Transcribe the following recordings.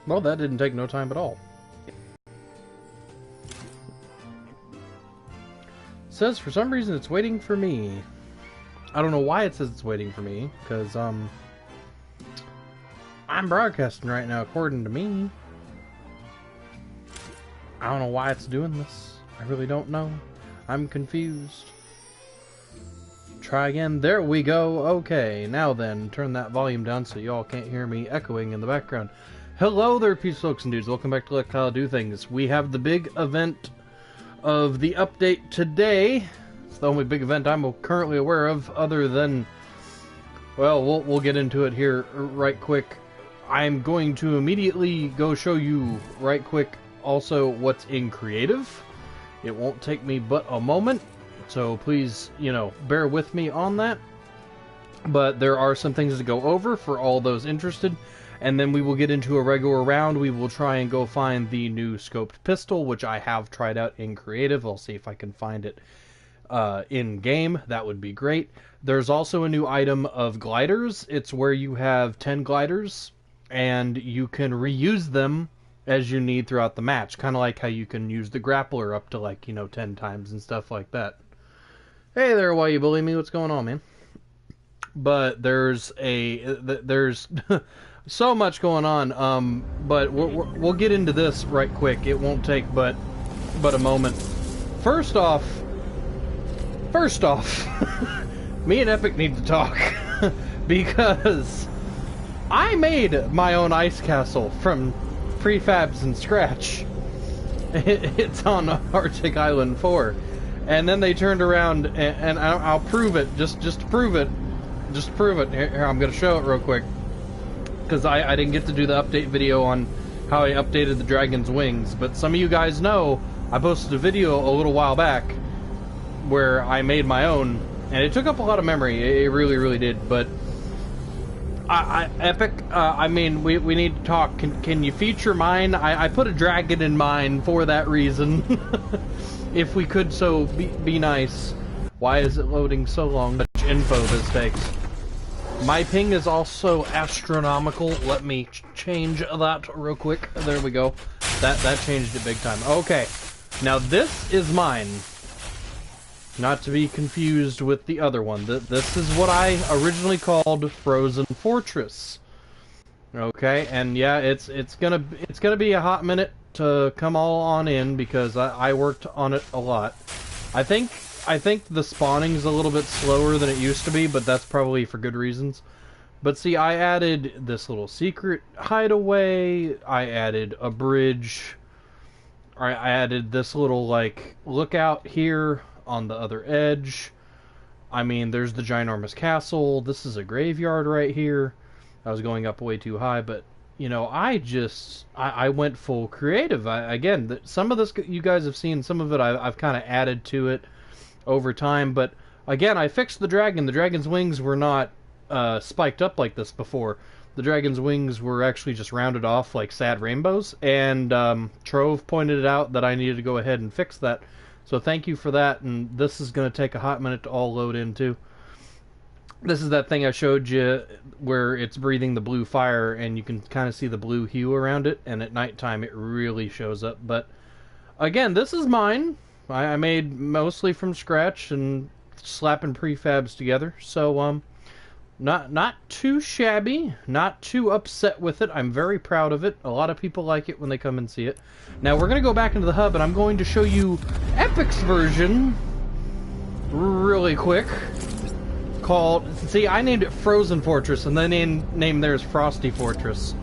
Well, that didn't take no time at all. It says for some reason it's waiting for me. I don't know why it says it's waiting for me, because I'm broadcasting right now according to me. I don't know why it's doing this. I really don't know. I'm confused. Try again. There we go. Okay, now then, turn that volume down so y'all can't hear me echoing in the background. Hello there, peace folks and dudes. Welcome back to Let Kyle Do Things. We have the big event of the update today. It's the only big event I'm currently aware of, other than, well, we'll get into it here right quick. I'm going to immediately go show you right quick also what's in creative. It won't take me but a moment, so please, bear with me on that. But there are some things to go over for all those interested, and then we will get into a regular round. We will try and go find the new scoped pistol, which I have tried out in creative. I'll see if I can find it in game. That would be great. There's also a new item of gliders. It's where you have 10 gliders, and you can reuse them as you need throughout the match. Kind of like how you can use the grappler up to, 10 times and stuff like that. Hey there, why you bully me? What's going on, man? But there's so much going on, but we'll get into this right quick. It won't take but a moment. First off, me and Epic need to talk, because I made my own ice castle from prefabs and scratch. It's on Arctic Island 4, and then they turned around and I'll prove it, just to prove it. Here, I'm gonna show it real quick, because I didn't get to do the update video on how I updated the dragon's wings, but some of you guys know I posted a video a little while back where I made my own, and it took up a lot of memory. It really did. But Epic, I mean, we need to talk. Can you feature mine? I put a dragon in mine for that reason. If we could, so be nice. Why is it loading so long? Much info this takes. My ping is also astronomical. Let me change that real quick. There we go. That changed it big time. Okay, now this is mine. Not to be confused with the other one. This is what I originally called Frozen Fortress. Okay, and yeah, it's gonna be a hot minute to come all on in, because I worked on it a lot. I think the spawning's a little bit slower than it used to be, but that's probably for good reasons. But see, I added this little secret hideaway, I added a bridge, I added this little, lookout here on the other edge. I mean, there's the ginormous castle. This is a graveyard right here. I was going up way too high, but, I went full creative. Again, some of this you guys have seen, some of it I've kind of added to it over time, but again, I fixed the dragon. The dragon's wings were not spiked up like this before. The dragon's wings were actually just rounded off like sad rainbows, and Trove pointed it out that I needed to go ahead and fix that. So thank you for that, and this is going to take a hot minute to all load into. This is that thing I showed you where it's breathing the blue fire, and you can kind of see the blue hue around it, and at nighttime it really shows up. But again, this is mine. I made mostly from scratch and slapping prefabs together, so not too shabby, not too upset with it. I'm very proud of it. A lot of people like it when they come and see it. Now we're gonna go back into the hub, and I'm going to show you Epic's version really quick. See, I named it Frozen Fortress, and the name there is Frosty Fortress,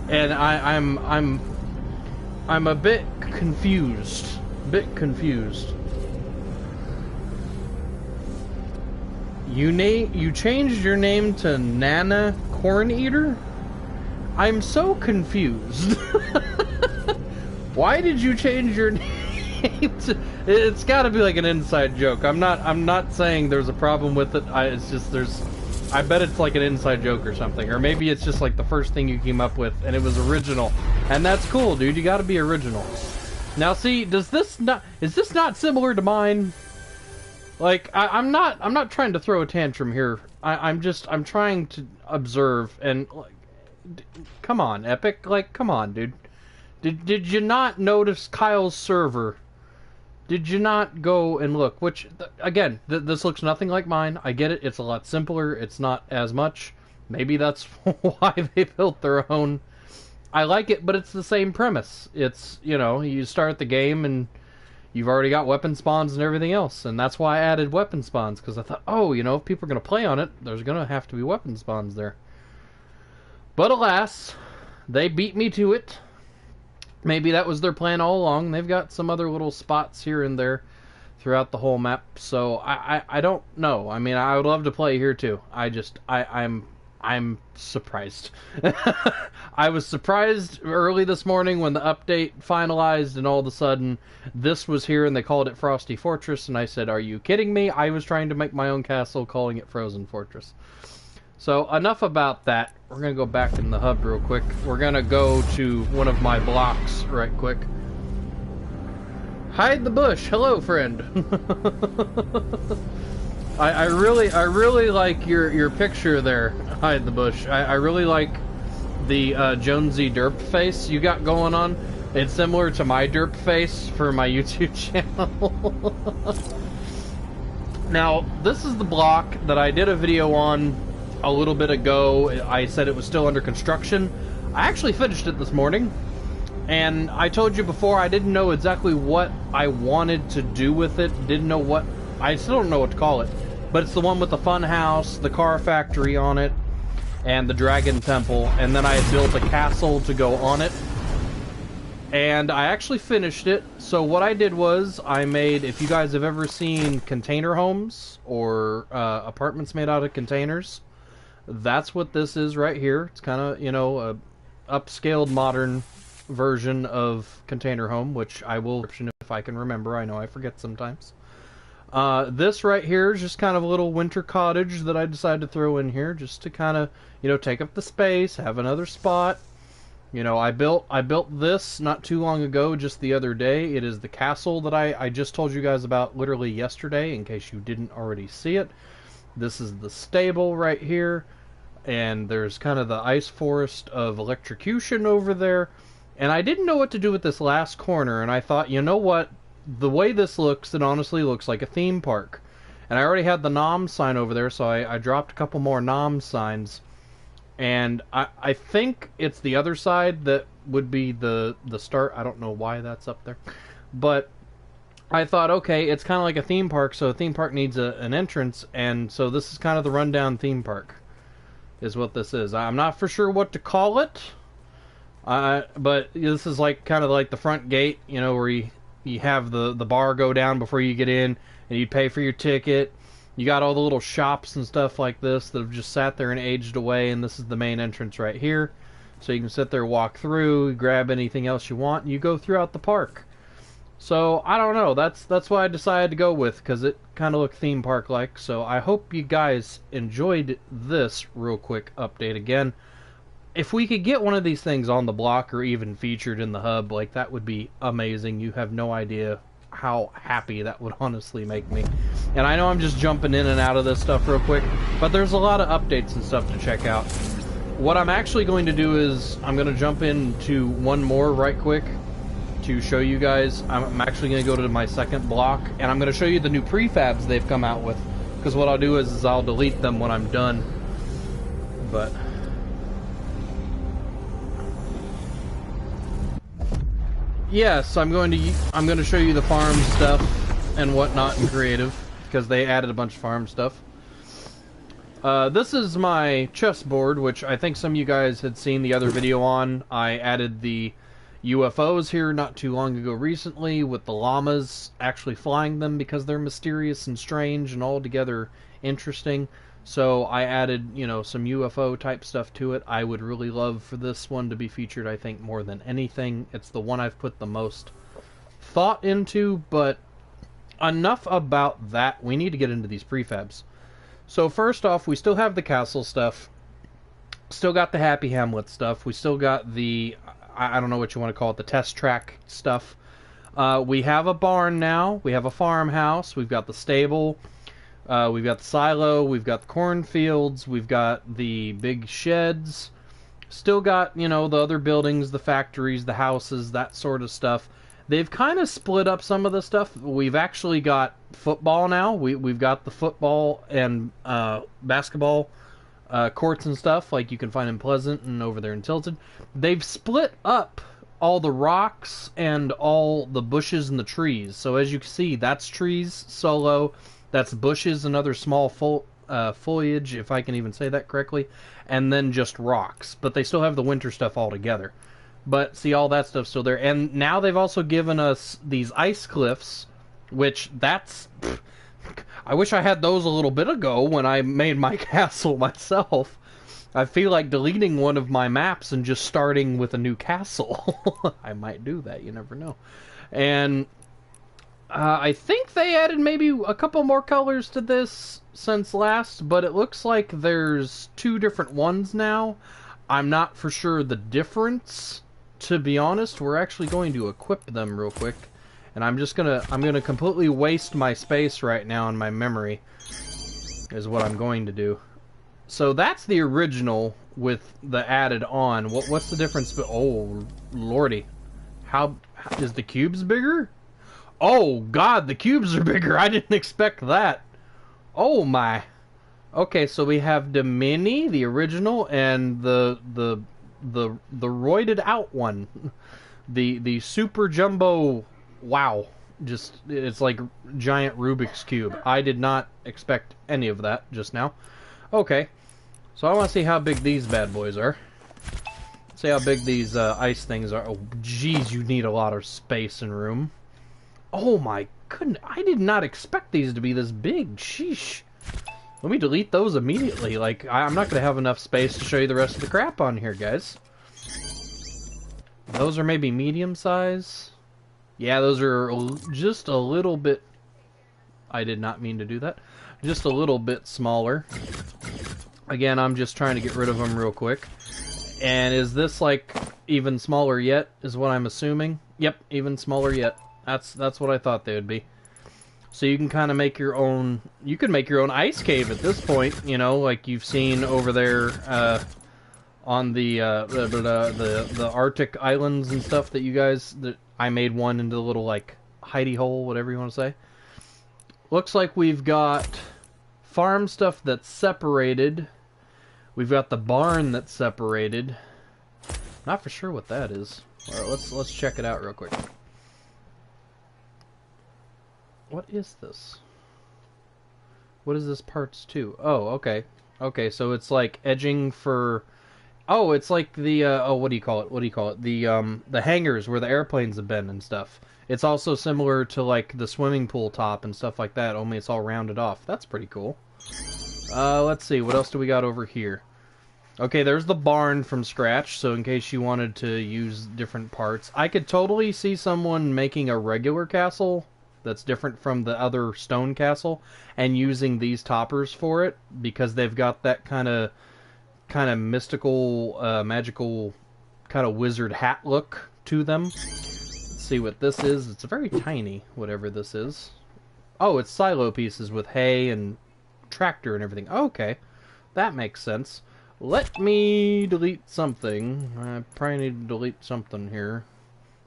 and I'm a bit confused. You changed your name to Nana Corn Eater? I'm so confused. Why did you change your name to... It's got to be like an inside joke. I'm not saying there's a problem with it. It's just I bet it's like an inside joke or something, or maybe it's just like the first thing you came up with and it was original. And that's cool, dude. You got to be original. Now see, is this not similar to mine? Like, I'm not trying to throw a tantrum here. I'm trying to observe, and come on, Epic. Like, come on, dude. Did you not notice Kyle's server? Did you not go and look? Which, again, this looks nothing like mine. I get it. It's a lot simpler. It's not as much. Maybe that's why they built their own. I like it, but it's the same premise. It's, you know, you start the game and you've already got weapon spawns and everything else. And that's why I added weapon spawns, because I thought, oh, you know, if people are going to play on it, there's going to have to be weapon spawns there. But alas, they beat me to it. Maybe that was their plan all along. They've got some other little spots here and there throughout the whole map. So I don't know. I mean, I would love to play here too. I'm surprised. I was surprised early this morning when the update finalized and all of a sudden this was here and they called it Frosty Fortress, and I said, are you kidding me? I was trying to make my own castle calling it Frozen Fortress. So enough about that. We're going to go back in the hub real quick. We're going to go to one of my blocks right quick. Hide the bush. Hello, friend. I really like your picture there, Hide the Bush. I really like the Jonesy derp face you got going on. It's similar to my derp face for my YouTube channel. Now, this is the block that I did a video on a little bit ago. I said it was still under construction. I actually finished it this morning. And I told you before, I didn't know exactly what I wanted to do with it. Didn't know what... I still don't know what to call it. But it's the one with the fun house, the car factory on it, and the dragon temple. And then I had built a castle to go on it. And I actually finished it. So what I did was, I made... If you guys have ever seen container homes, or apartments made out of containers, that's what this is right here. It's kind of, you know, a upscaled modern version of container home, which I will if I can remember. I know I forget sometimes. This right here is just kind of a little winter cottage that I decided to throw in here just to kind of, you know, take up the space, have another spot. You know, I built this not too long ago, just the other day. It is the castle that I just told you guys about literally yesterday, in case you didn't already see it. This is the stable right here, and there's kind of the ice forest of electrocution over there. And I didn't know what to do with this last corner, and I thought, you know what? The way this looks, it honestly looks like a theme park. And I already had the nom sign over there, so I dropped a couple more nom signs. And I think it's the other side that would be the start. I don't know why that's up there. But I thought, okay, it's kind of like a theme park, so a theme park needs an entrance. And so this is kind of the rundown theme park, is what this is. I'm not for sure what to call it. But this is like kind of like the front gate, you know, where you have the bar go down before you get in, and you pay for your ticket. You got all the little shops and stuff like this that have just sat there and aged away, and this is the main entrance right here. So you can sit there, walk through, grab anything else you want, and you go throughout the park. So, I don't know, that's what I decided to go with, because it kind of looked theme park-like. So I hope you guys enjoyed this real quick update again. If we could get one of these things on the block or even featured in the hub, like, that would be amazing. You have no idea how happy that would honestly make me. And I know I'm just jumping in and out of this stuff real quick, but there's a lot of updates and stuff to check out. What I'm actually going to do is I'm going to jump into one more right quick to show you guys. I'm actually going to go to my second block, and I'm going to show you the new prefabs they've come out with, because what I'll do is I'll delete them when I'm done. But yes, I'm going to show you the farm stuff and whatnot in creative, because they added a bunch of farm stuff. This is my chessboard, which I think some of you guys had seen the other video on. I added the UFOs here not too long ago recently, with the llamas actually flying them because they're mysterious and strange and altogether interesting. So I added, you know, some UFO type stuff to it. I would really love for this one to be featured, I think, more than anything. It's the one I've put the most thought into, but enough about that. We need to get into these prefabs. So first off, we still have the castle stuff. Still got the Happy Hamlet stuff. We still got the, I don't know what you want to call it, the test track stuff. We have a barn now. We have a farmhouse. We've got the stable. We've got the silo. We've got the cornfields. We've got the big sheds. Still got, you know, the other buildings, the factories, the houses, that sort of stuff. They've kind of split up some of the stuff. We've actually got football now. We've got the football and basketball courts and stuff, like you can find in Pleasant and over there in Tilted. They've split up all the rocks and all the bushes and the trees. So as you can see, that's trees solo, that's bushes and other small foliage, if I can even say that correctly, and then just rocks. But they still have the winter stuff all together. But see, all that stuff's still there. And now they've also given us these ice cliffs, which that's... I wish I had those a little bit ago when I made my castle myself. I feel like deleting one of my maps and just starting with a new castle. I might do that, you never know. And I think they added maybe a couple more colors to this since last, but it looks like there's 2 different ones now. I'm not for sure the difference, to be honest. We're actually going to equip them real quick. And I'm gonna completely waste my space right now in my memory, is what I'm going to do. So that's the original with the added on. What's the difference? Oh, lordy. How is the cubes bigger? Oh god, the cubes are bigger. I didn't expect that. Oh my. Okay, so we have the mini, the original, and the roided out one. The super jumbo. Wow. Just, it's like giant Rubik's Cube. I did not expect any of that just now. Okay. So I want to see how big these bad boys are. See how big these ice things are. Oh, geez, you need a lot of space and room. Oh my goodness. I did not expect these to be this big. Sheesh. Let me delete those immediately. Like, I'm not going to have enough space to show you the rest of the crap on here, guys. Those are maybe medium size. Yeah, those are just a little bit... I did not mean to do that. Just a little bit smaller. Again, I'm just trying to get rid of them real quick. And is this, like, even smaller yet, is what I'm assuming? Yep, even smaller yet. That's what I thought they would be. So you can kind of make your own... You can make your own ice cave at this point, you know, like you've seen over there on the Arctic islands and stuff that you guys... I made one into a little, like, hidey hole, whatever you want to say. Looks like we've got farm stuff that's separated. We've got the barn that's separated. Not for sure what that is. Alright, let's check it out real quick. What is this? What is this parts to? Oh, okay. Okay, so it's like edging for... Oh, it's like the, oh, what do you call it? What do you call it? The hangars where the airplanes have been and stuff. It's also similar to, like, the swimming pool top and stuff like that, only it's all rounded off. That's pretty cool. Let's see, what else do we got over here? Okay, there's the barn from scratch, so in case you wanted to use different parts. I could totally see someone making a regular castle that's different from the other stone castle and using these toppers for it, because they've got that kind of mystical, magical, kind of wizard hat look to them. Let's see what this is. It's very tiny, whatever this is. Oh, it's silo pieces with hay and tractor and everything. Okay, that makes sense. Let me delete something. I probably need to delete something here.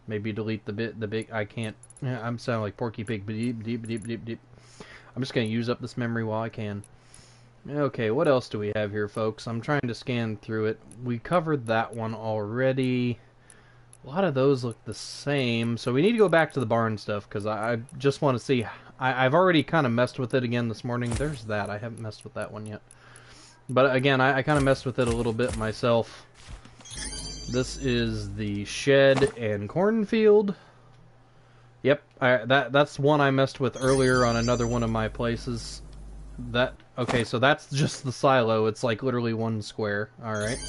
Maybe delete the big. I can't. I'm sounding like Porky Pig. I'm just gonna use up this memory while I can. Okay, what else do we have here, folks? I'm trying to scan through it. We covered that one already. A lot of those look the same, so we need to go back to the barn stuff, because I just want to see... I've already kind of messed with it again this morning. There's that. I haven't messed with that one yet. But again, I kind of messed with it a little bit myself. This is the shed and cornfield. Yep, that's one I messed with earlier on another one of my places. Okay, so that's just the silo. It's like literally one square. Alright.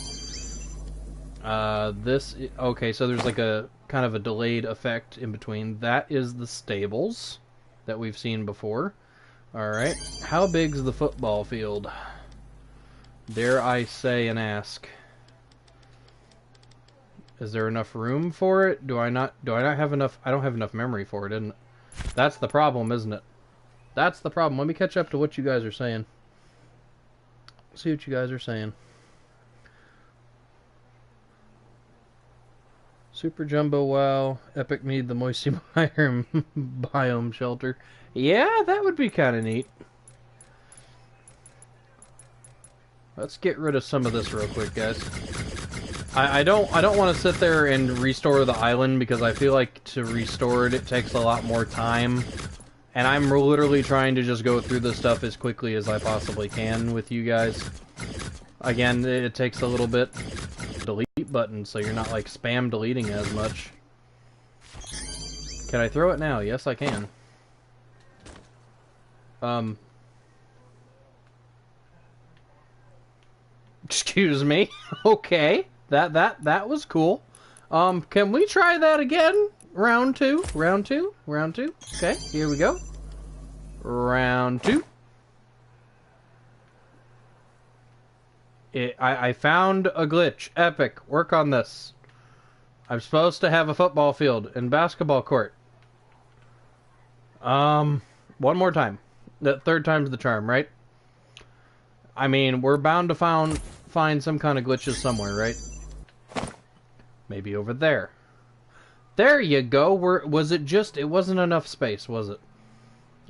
Okay, so there's like a kind of a delayed effect in between. That is the stables that we've seen before. Alright. How big's the football field? Dare I say and ask. Is there enough room for it? Do I not have enough? I don't have enough memory for it, isn't it? That's the problem, isn't it? That's the problem. Let me catch up to what you guys are saying. See what you guys are saying. Super Jumbo Wow. Epic need the Moisty Biome Shelter. Yeah, that would be kind of neat. Let's get rid of some of this real quick, guys. I don't want to sit there and restore the island because I feel like to restore it, it takes a lot more time. And I'm literally trying to just go through this stuff as quickly as I possibly can with you guys. Again, it takes a little bit. Delete button, so you're not like spam deleting as much. Can I throw it now? Yes, I can. Excuse me. Okay. That was cool. Can we try that again? Round two. Okay, here we go. Round 2. I found a glitch. Epic. Work on this. I'm supposed to have a football field and basketball court. One more time. That third time's the charm, right? I mean, we're bound to find some kind of glitches somewhere, right? Maybe over there. There you go. Was it just... It wasn't enough space, was it?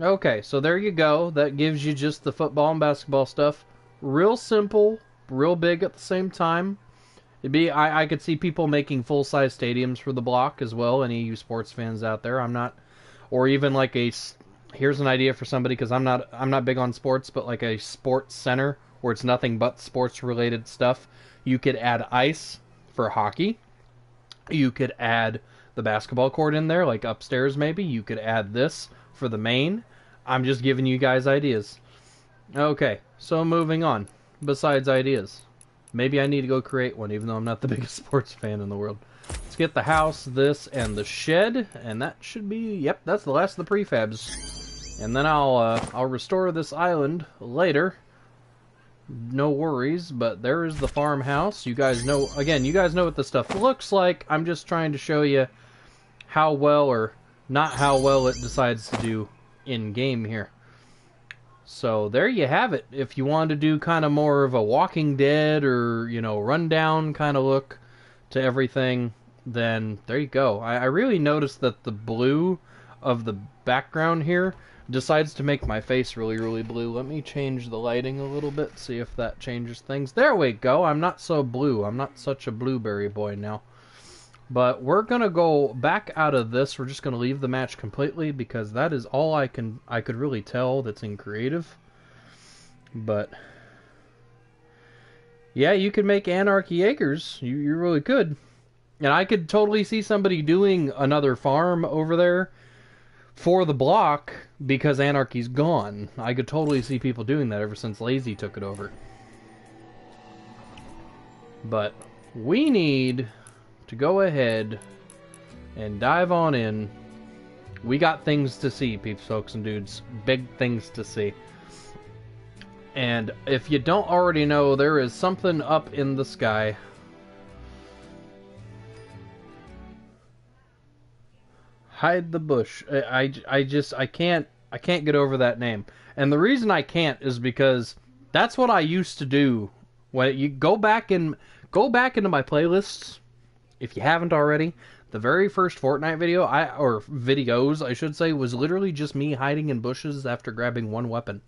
Okay, so there you go. That gives you just the football and basketball stuff. Real simple, real big at the same time. It'd be... I could see people making full-size stadiums for the block as well. Any of you sports fans out there, I'm not... Or even like a... Here's an idea for somebody, because I'm not big on sports, but like a sports center where it's nothing but sports-related stuff. You could add ice for hockey. You could add the basketball court in there, like upstairs maybe. You could add this for the main. I'm just giving you guys ideas. Okay, so moving on. Besides ideas. Maybe I need to go create one, even though I'm not the biggest sports fan in the world. Let's get the house, this, and the shed. And that should be... Yep, that's the last of the prefabs. And then I'll restore this island later. No worries, but there is the farmhouse. You guys know... Again, you guys know what this stuff looks like. I'm just trying to show you how well or not how well it decides to do in-game here. So there you have it. If you want to do kind of more of a Walking Dead or, you know, rundown kind of look to everything, then there you go. I really noticed that the blue of the background here decides to make my face really, really blue. Let me change the lighting a little bit, see if that changes things. There we go. I'm not so blue. I'm not such a blueberry boy now. But we're going to go back out of this. We're just going to leave the match completely because that is all I could really tell that's in creative. But yeah, you could make Anarchy Acres. You really could. And I could totally see somebody doing another farm over there for the block because Anarchy's gone. I could totally see people doing that ever since Lazy took it over. But we need to go ahead and dive on in. We got things to see, peeps, folks, and dudes. Big things to see. And if you don't already know, there is something up in the sky. Hide the bush. I can't get over that name. And the reason I can't is because that's what I used to do. When you go back into my playlists, if you haven't already, the very first Fortnite video, or videos, I should say, was literally just me hiding in bushes after grabbing one weapon.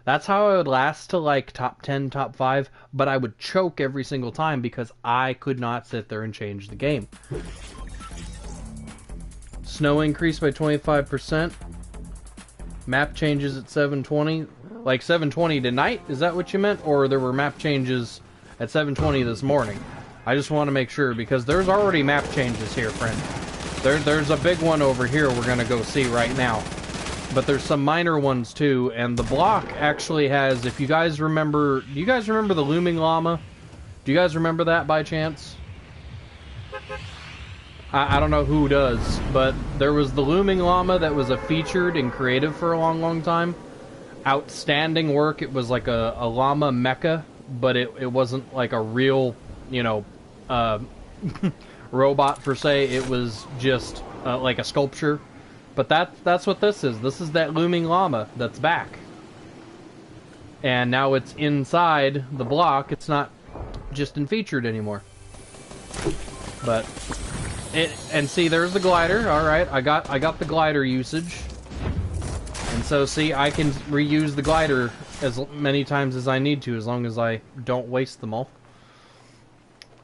That's how I would last to like top 10, top 5, but I would choke every single time because I could not sit there and change the game. Snow increased by 25%. Map changes at 7:20. Like 7:20 tonight? Is that what you meant? Or there were map changes at 7:20 this morning? I just want to make sure, because there's already map changes here, friend. There's a big one over here we're going to go see right now. But there's some minor ones too, and the block actually has, if you guys remember... Do you guys remember the Looming Llama? Do you guys remember that by chance? I don't know who does, but there was the Looming Llama that was a featured in creative for a long, long time. Outstanding work. It was like a llama mecha, but it wasn't like a real, you know, robot per se. It was just like a sculpture. But that's what this is. This is that Looming Llama that's back. And now it's inside the block. It's not just in featured anymore. But And see, there's the glider. All right, I got the glider usage. And so, see, I can reuse the glider as many times as I need to, as long as I don't waste them all.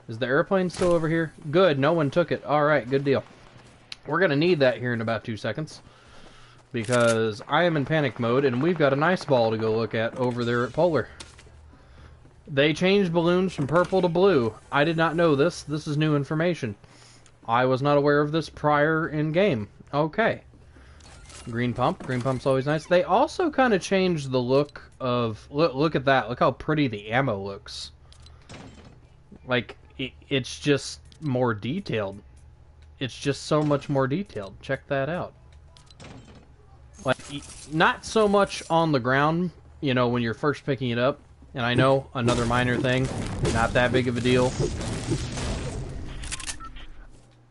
Is the airplane still over here? Good, no one took it. All right, good deal. We're gonna need that here in about 2 seconds, because I am in panic mode, and we've got an ice ball to go look at over there at Polar. They changed balloons from purple to blue. I did not know this. This is new information. I was not aware of this prior in game. Okay. Green pump. Green pump's always nice. They also kind of changed the look of... Look at that. Look how pretty the ammo looks. Like, it's just more detailed. It's just so much more detailed. Check that out. Like, not so much on the ground, you know, when you're first picking it up. And I know, another minor thing, not that big of a deal.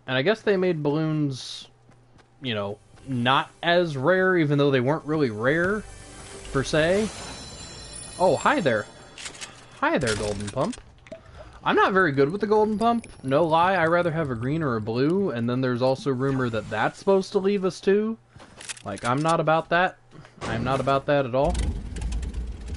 And I guess they made balloons, you know, not as rare, even though they weren't really rare, per se. Oh, hi there. Hi there, Golden Pump. I'm not very good with the Golden Pump. No lie, I rather have a green or a blue, and then there's also rumor that that's supposed to leave us too. Like, I'm not about that. I'm not about that at all.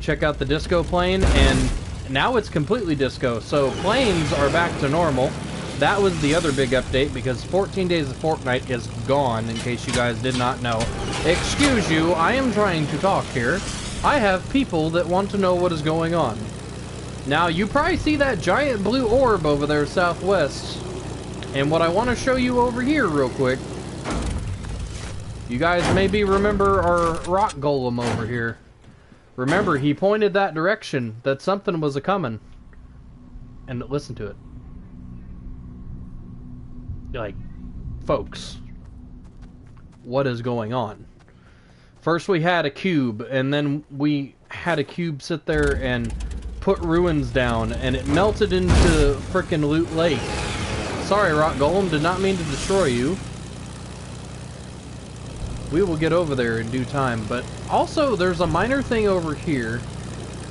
Check out the disco plane, and now it's completely disco, so planes are back to normal. That was the other big update, because 14 Days of Fortnite is gone, in case you guys did not know. Excuse you, I am trying to talk here. I have people that want to know what is going on. Now, you probably see that giant blue orb over there southwest, and what I want to show you over here real quick, you guys maybe remember our rock golem over here. Remember, he pointed that direction, that something was a-coming. And listen to it. Like, folks, what is going on? First we had a cube, and then we had a cube sit there and put ruins down, and it melted into frickin' Loot Lake. Sorry, Rock Golem, did not mean to destroy you. We will get over there in due time, but also there's a minor thing over here.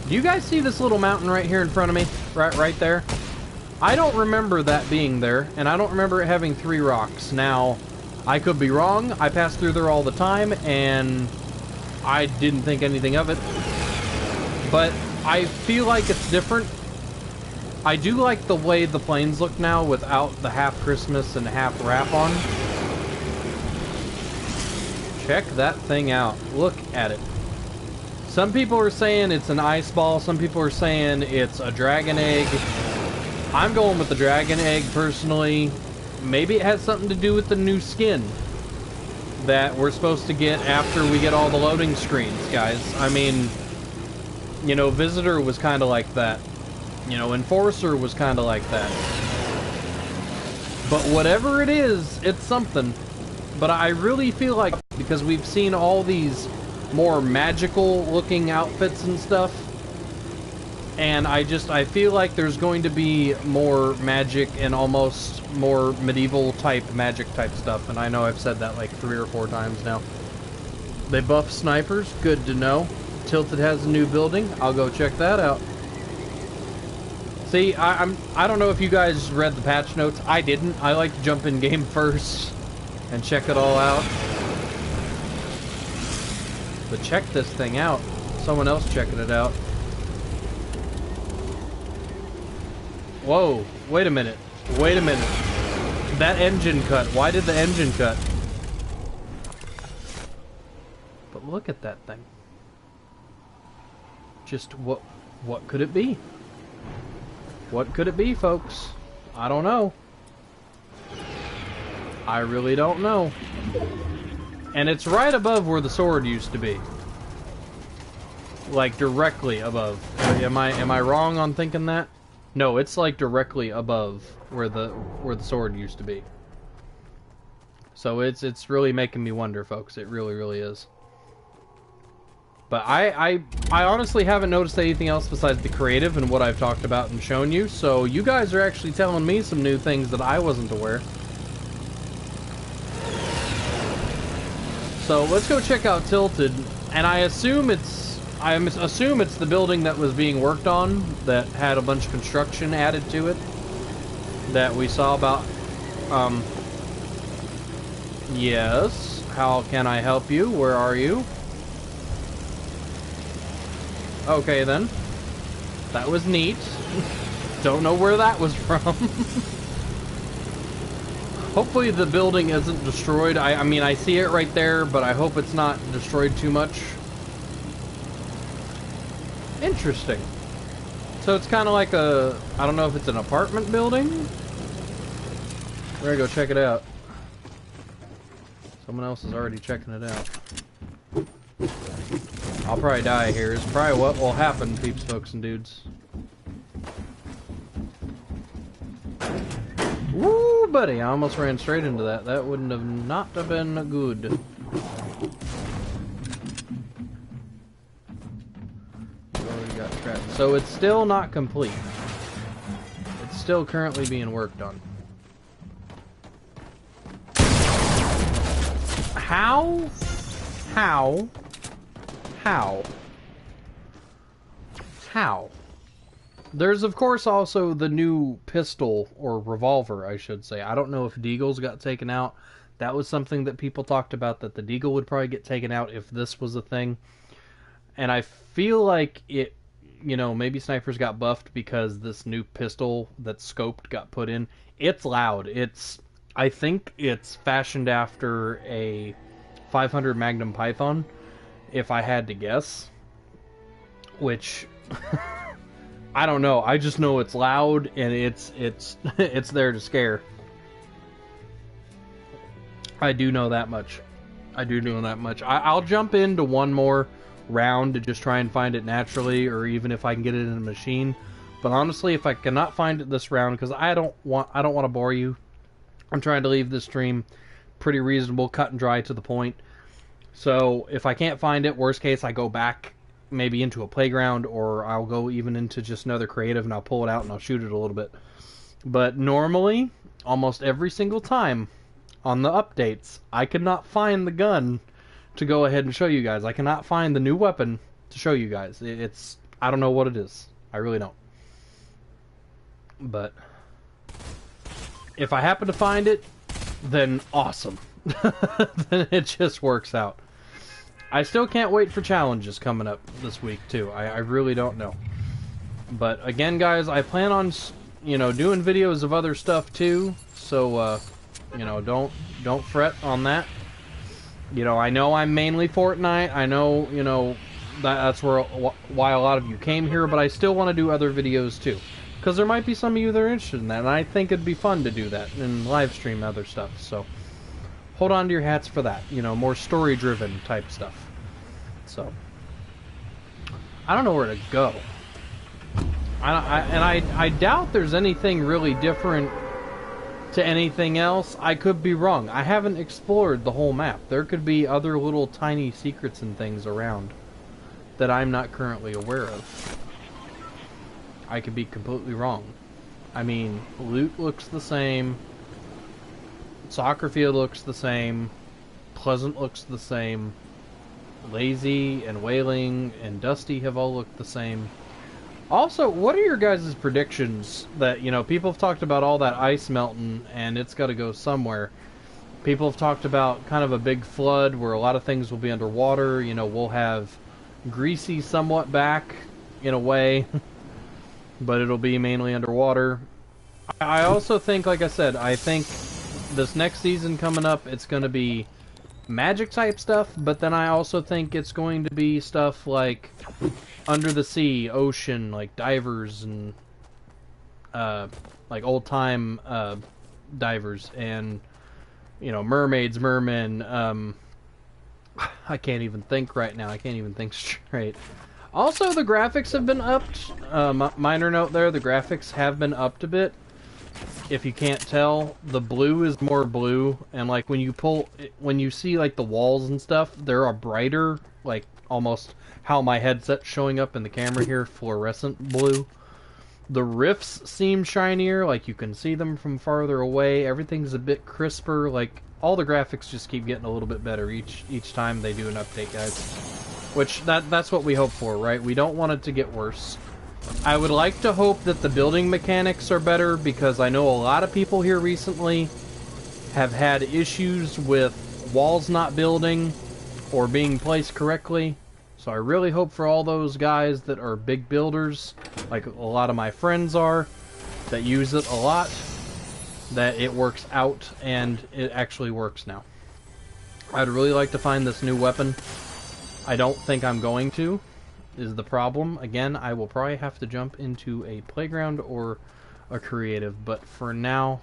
Do you guys see this little mountain right here in front of me? Right there? I don't remember that being there, and I don't remember it having 3 rocks. Now, I could be wrong. I pass through there all the time, and I didn't think anything of it. But I feel like it's different. I do like the way the planes look now without the half Christmas and half wrap on. Check that thing out. Look at it. Some people are saying it's an ice ball. Some people are saying it's a dragon egg. I'm going with the dragon egg, personally. Maybe it has something to do with the new skin that we're supposed to get after we get all the loading screens, guys. I mean, you know, Visitor was kind of like that. You know, Enforcer was kind of like that. But whatever it is, it's something. But I really feel like, because we've seen all these more magical looking outfits and stuff, and I feel like there's going to be more magic and almost more medieval type magic type stuff, and I know I've said that like 3 or 4 times now. They buff snipers, good to know. Tilted has a new building, I'll go check that out. See, I don't know if you guys read the patch notes. I didn't. I like to jump in game first and check it all out. But check this thing out. Someone else checking it out. Whoa, wait a minute. Wait a minute. That engine cut. Why did the engine cut? But look at that thing. Just what could it be? What could it be, folks? I don't know. I really don't know. And it's right above where the sword used to be. Like directly above. Am I wrong on thinking that? No, it's like directly above where the sword used to be. So it's really making me wonder, folks. It really is. But I honestly haven't noticed anything else besides the creative and what I've talked about and shown you. So you guys are actually telling me some new things that I wasn't aware. So let's go check out Tilted, and I assume it's the building that was being worked on that had a bunch of construction added to it that we saw about Yes. How can I help you? Where are you? Okay, then. That was neat. Don't know where that was from. Hopefully the building isn't destroyed. I mean, I see it right there, but I hope it's not destroyed too much. Interesting. So it's kind of like a... I don't know if it's an apartment building? We're gonna go check it out. Someone else is already checking it out. I'll probably die here. It's probably what will happen, peeps, folks, and dudes. Woo, buddy! I almost ran straight into that. That wouldn't have not have been good. Already got trapped. So it's still not complete. It's still currently being worked on. How? How? How? How? There's, of course, also the new pistol, or revolver, I should say. I don't know if Deagle's got taken out. That was something that people talked about, that the Deagle would probably get taken out if this was a thing. And I feel like it, you know, maybe snipers got buffed because this new pistol that's scoped got put in. It's loud. I think it's fashioned after a 500 Magnum Python, if I had to guess. Which... I don't know. I just know it's loud and it's it's there to scare. I do know that much. I do know that much. I'll jump into one more round to just try and find it naturally, or even if I can get it in a machine. But honestly, if I cannot find it this round, because I don't want to bore you. I'm trying to leave this stream pretty reasonable, cut and dry to the point. So if I can't find it, worst case, I go back maybe into a playground, or I'll go even into just another creative and I'll pull it out and I'll shoot it a little bit. But normally, almost every single time on the updates, I could not find the gun to go ahead and show you guys. I cannot find the new weapon to show you guys. It's, I don't know what it is. I really don't. But if I happen to find it, then awesome. Then it just works out. I still can't wait for challenges coming up this week, too. I really don't know. But, again, guys, I plan on, you know, doing videos of other stuff, too. So, you know, don't fret on that. You know, I know I'm mainly Fortnite. I know, you know, that's why a lot of you came here. But I still want to do other videos, too. Because there might be some of you that are interested in that. And I think it'd be fun to do that and live stream other stuff. So... hold on to your hats for that, you know, more story-driven type stuff. So, I don't know where to go. I doubt there's anything really different to anything else. I could be wrong. I haven't explored the whole map. There could be other little tiny secrets and things around that I'm not currently aware of. I could be completely wrong. I mean, loot looks the same. Soccer field looks the same. Pleasant looks the same. Lazy and Wailing and Dusty have all looked the same. Also, what are your guys' predictions that, you know, people have talked about all that ice melting and it's got to go somewhere. People have talked about kind of a big flood where a lot of things will be underwater. You know, we'll have Greasy somewhat back in a way, but it'll be mainly underwater. I also think, like I said, I think this next season coming up, it's going to be magic type stuff, but then I also think it's going to be stuff like under the sea, ocean, like divers and like old time divers and, you know, mermaids, mermen. I can't even think right now. I can't even think straight. Also, the graphics have been upped. Minor note there, the graphics have been upped a bit. If you can't tell, the blue is more blue, and like when you see like the walls and stuff, they're a brighter, like almost how my headset's showing up in the camera here, fluorescent blue. The rifts seem shinier, like you can see them from farther away. Everything's a bit crisper, like all the graphics just keep getting a little bit better each time they do an update, guys. Which that's what we hope for, right? We don't want it to get worse. I would like to hope that the building mechanics are better, because I know a lot of people here recently have had issues with walls not building or being placed correctly. So I really hope for all those guys that are big builders, like a lot of my friends are, that use it a lot, that it works out and it actually works now. I'd really like to find this new weapon. I don't think I'm going to, is the problem. Again, I will probably have to jump into a playground or a creative, but for now,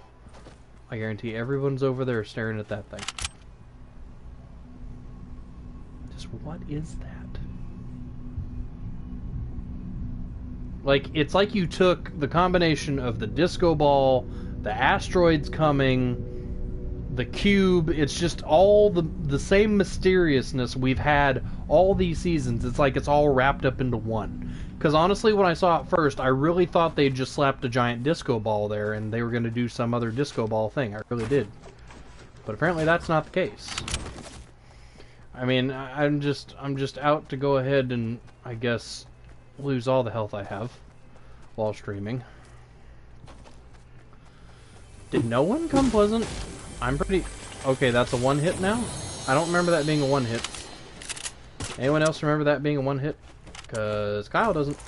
I guarantee everyone's over there staring at that thing. Just what is that? Like, it's like you took the combination of the disco ball, the asteroids coming, the cube, it's just all the same mysteriousness we've had all these seasons. It's like it's all wrapped up into one. Because honestly, when I saw it first, I really thought they just slapped a giant disco ball there and they were going to do some other disco ball thing. I really did. But apparently that's not the case. I mean, I'm just out to go ahead and, I guess, lose all the health I have while streaming. Did no one come pleasant? I'm pretty... Okay, that's a one hit now? I don't remember that being a one hit. Anyone else remember that being a one hit? Because Kyle doesn't.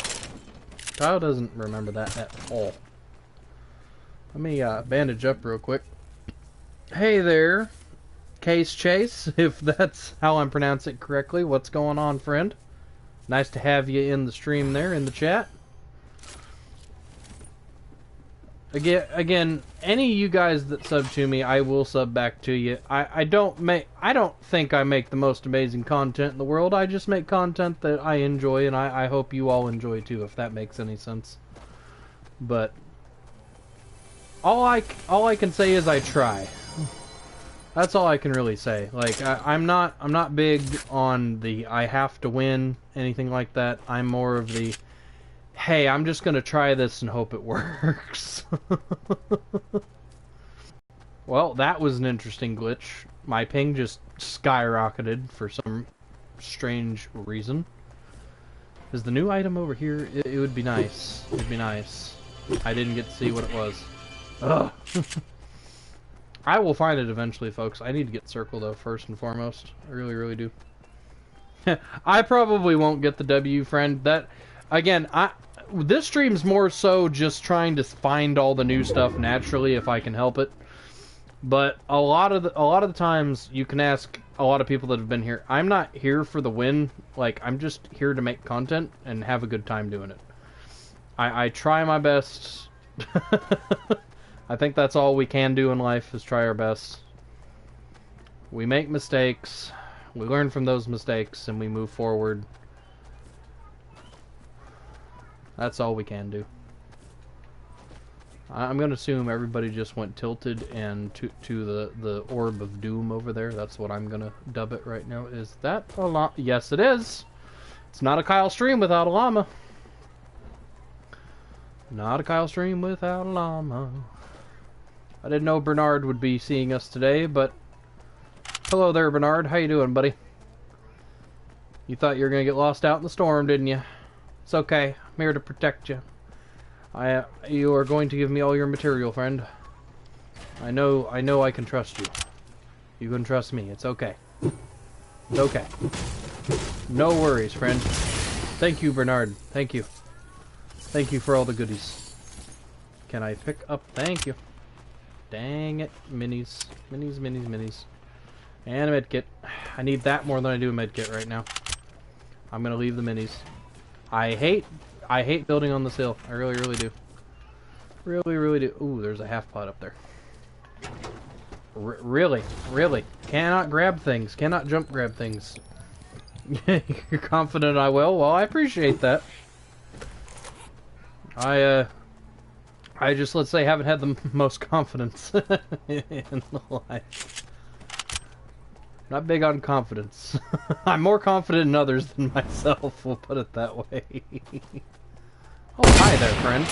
Kyle doesn't remember that at all. Let me bandage up real quick. Hey there, Case Chase, if that's how I'm pronouncing it correctly. What's going on, friend? Nice to have you in the stream there, in the chat. Again, any of you guys that sub to me, I will sub back to you. I don't think I make the most amazing content in the world. I just make content that I enjoy, and I hope you all enjoy too, if that makes any sense. But all I can say is I try. That's all I can really say. Like I'm not big on the I have to win, anything like that. I'm more of the, hey, I'm just gonna try this and hope it works. Well, that was an interesting glitch. My ping just skyrocketed for some strange reason. Is the new item over here? It would be nice. It'd be nice. I didn't get to see what it was. Ugh. I will find it eventually, folks. I need to get Circle, though, first and foremost. I really, really do. I probably won't get the W, friend. That, again, this stream's more so just trying to find all the new stuff naturally, if I can help it. But a lot of the times, you can ask a lot of people that have been here. I'm not here for the win. Like, I'm just here to make content and have a good time doing it. I try my best. I think that's all we can do in life, is try our best. We make mistakes, we learn from those mistakes, and we move forward. That's all we can do. I'm going to assume everybody just went tilted and to the orb of doom over there. That's what I'm going to dub it right now. Is that a llama? Yes, it is. It's not a Kyle stream without a llama. Not a Kyle stream without a llama. I didn't know Bernard would be seeing us today, but hello there, Bernard. How you doing, buddy? You thought you were going to get lost out in the storm, didn't you? It's okay. I'm here to protect you. You are going to give me all your material, friend. I know I can trust you. You can trust me. It's okay. It's okay. No worries, friend. Thank you, Bernard. Thank you. Thank you for all the goodies. Can I pick up? Thank you. Dang it. Minis. Minis, minis, minis. And a medkit. I need that more than I do a medkit right now. I'm gonna leave the minis. I hate building on this hill. I really, really do. Really, really do. Ooh, there's a half pot up there. Really? Really? Cannot grab things. Cannot jump grab things. You're confident I will? Well, I appreciate that. I just, let's say, haven't had the most confidence in life. Not big on confidence. I'm more confident in others than myself, we'll put it that way. Oh, hi there, friend.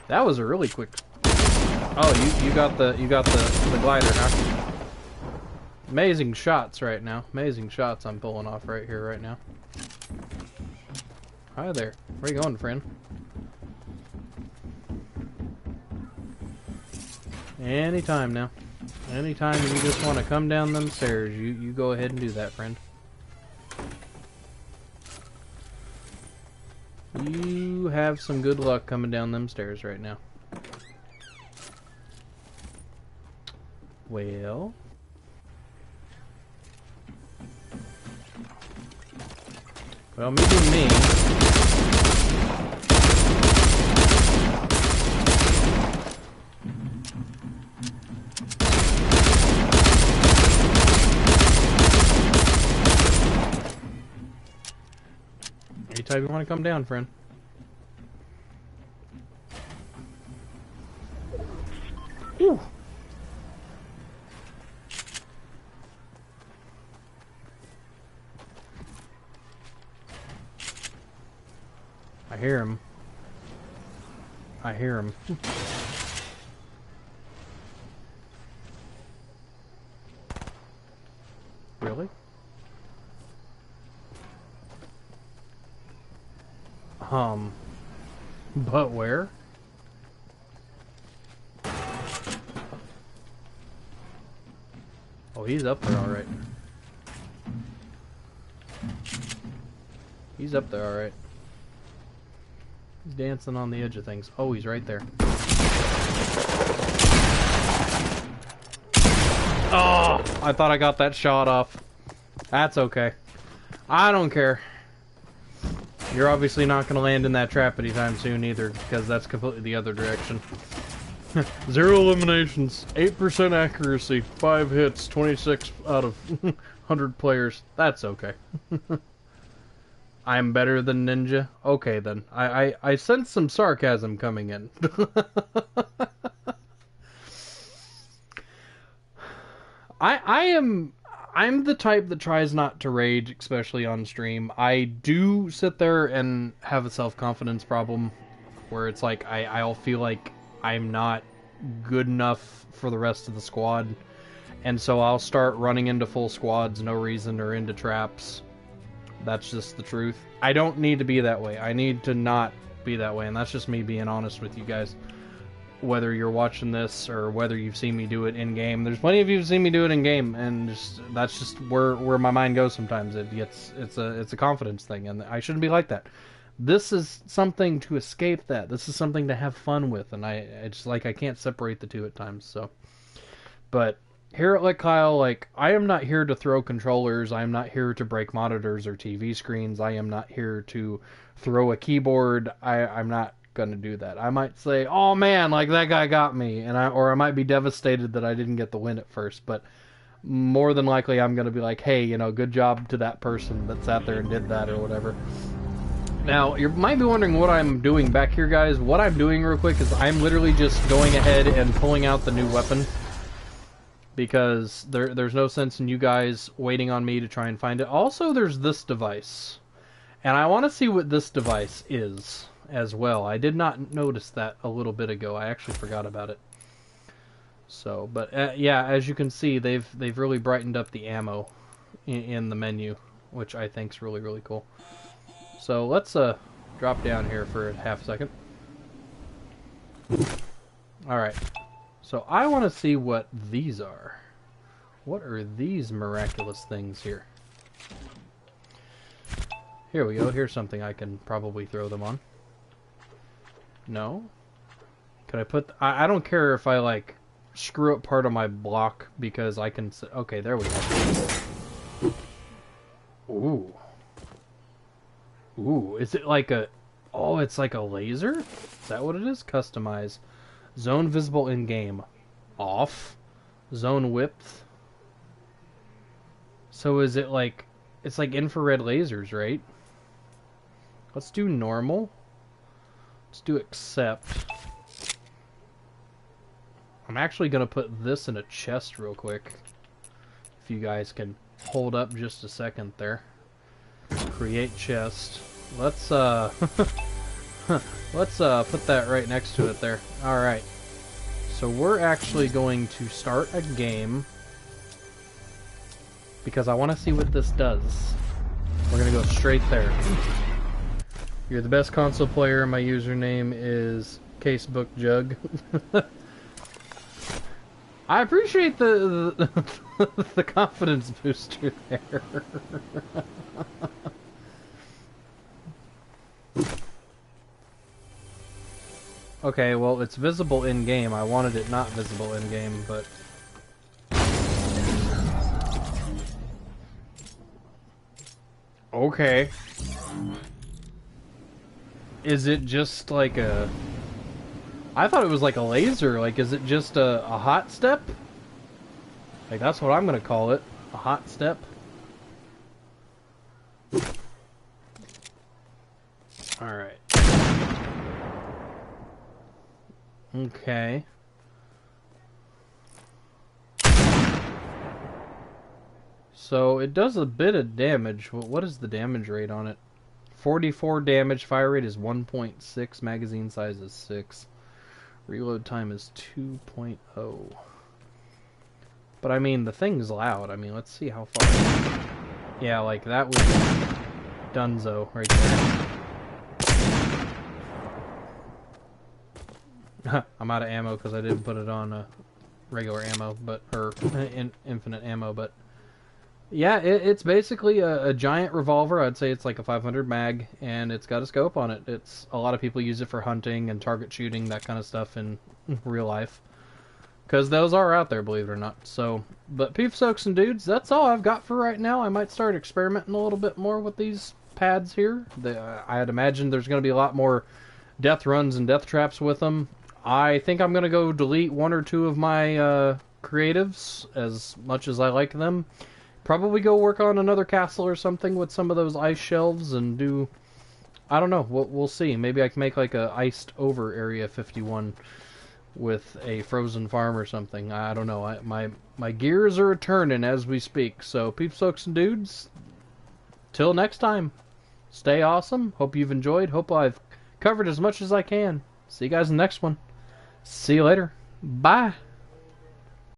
That was a really quick... Oh, you got the glider, huh? Amazing shots right now. Amazing shots I'm pulling off right here, right now. Hi there. Where you going, friend? Anytime now. Anytime you just want to come down them stairs, you go ahead and do that, friend. You have some good luck coming down them stairs right now. Well... Well, me being me... Anytime you want to come down, friend. Whew. I hear him. I hear him. Really? But where? Oh, he's up there, alright. He's up there, alright. He's dancing on the edge of things. Oh, he's right there. Oh! I thought I got that shot off. That's okay. I don't care. You're obviously not going to land in that trap anytime soon either, because that's completely the other direction. 0 eliminations, 8% accuracy, 5 hits, 26 out of 100 players. That's okay. I'm better than Ninja? Okay then. I sense some sarcasm coming in. I'm the type that tries not to rage, especially on stream. I do sit there and have a self-confidence problem where it's like I'll feel like I'm not good enough for the rest of the squad, and so I'll start running into full squads, no reason, or into traps. That's just the truth. I don't need to be that way. I need to not be that way, and that's just me being honest with you guys. Whether you're watching this or whether you've seen me do it in game, there's plenty of you who've seen me do it in game, and that's just where my mind goes sometimes. It's a confidence thing, and I shouldn't be like that. This is something to escape that. This is something to have fun with, and it's like I can't separate the two at times. So, but here at Let Kyle, like, I am not here to throw controllers. I am not here to break monitors or TV screens. I am not here to throw a keyboard. I'm not gonna do that. I might say, oh man, like that guy got me, or I might be devastated that I didn't get the win at first, but more than likely I'm gonna be like, hey, you know, good job to that person that sat there and did that or whatever. Now, you might be wondering what I'm doing back here, guys. What I'm doing real quick is I'm literally just going ahead and pulling out the new weapon, because there's no sense in you guys waiting on me to try and find it. Also, there's this device, and I want to see what this device is as well. I did not notice that a little bit ago. I actually forgot about it. So, but yeah, as you can see, they've really brightened up the ammo in the menu, which I think is really, really cool. So let's drop down here for a half second. Alright, so I want to see what these are. What are these miraculous things here? Here we go. Here's something I can probably throw them on. No? Can I put... I don't care if I, like, screw up part of my block, because I can... Okay, there we go. Ooh. Ooh, is it like a... Oh, it's like a laser? Is that what it is? Customize. Zone visible in-game. Off. Zone width. So is it like... It's like infrared lasers, right? Let's do normal. Let's do accept. I'm actually going to put this in a chest real quick. If you guys can hold up just a second there. Create chest. Let's let's put that right next to it there. Alright. So we're actually going to start a game, because I want to see what this does. We're going to go straight there. You're the best console player. My username is Casebookjug. I appreciate the confidence booster there. Okay, well, it's visible in-game. I wanted it not visible in-game, but... Okay. Is it just like a... I thought it was like a laser. Like, is it just a hot step? Like, that's what I'm gonna call it. A hot step. Alright. Okay. So, it does a bit of damage. What is the damage rate on it? 44 damage, fire rate is 1.6, magazine size is 6. Reload time is 2.0. But I mean, the thing's loud. I mean, let's see how far... Yeah, like, that was Dunzo right there. I'm out of ammo because I didn't put it on regular ammo, but... Or, infinite ammo, but... Yeah, it's basically a giant revolver. I'd say it's like a 500 mag, and it's got a scope on it. It's a lot of people use it for hunting and target shooting, that kind of stuff in real life. Because those are out there, believe it or not. So, but peeps, soaks, and dudes, that's all I've got for right now. I might start experimenting a little bit more with these pads here. I had imagined there's going to be a lot more death runs and death traps with them. I think I'm going to go delete one or two of my creatives, as much as I like them. Probably go work on another castle or something with some of those ice shelves and do... I don't know, we'll see. Maybe I can make like a iced over Area 51 with a frozen farm or something. I don't know. My gears are a-turning as we speak. So, peeps, soaks, and dudes, till next time, stay awesome. Hope you've enjoyed. Hope I've covered as much as I can. See you guys in the next one. See you later. Bye.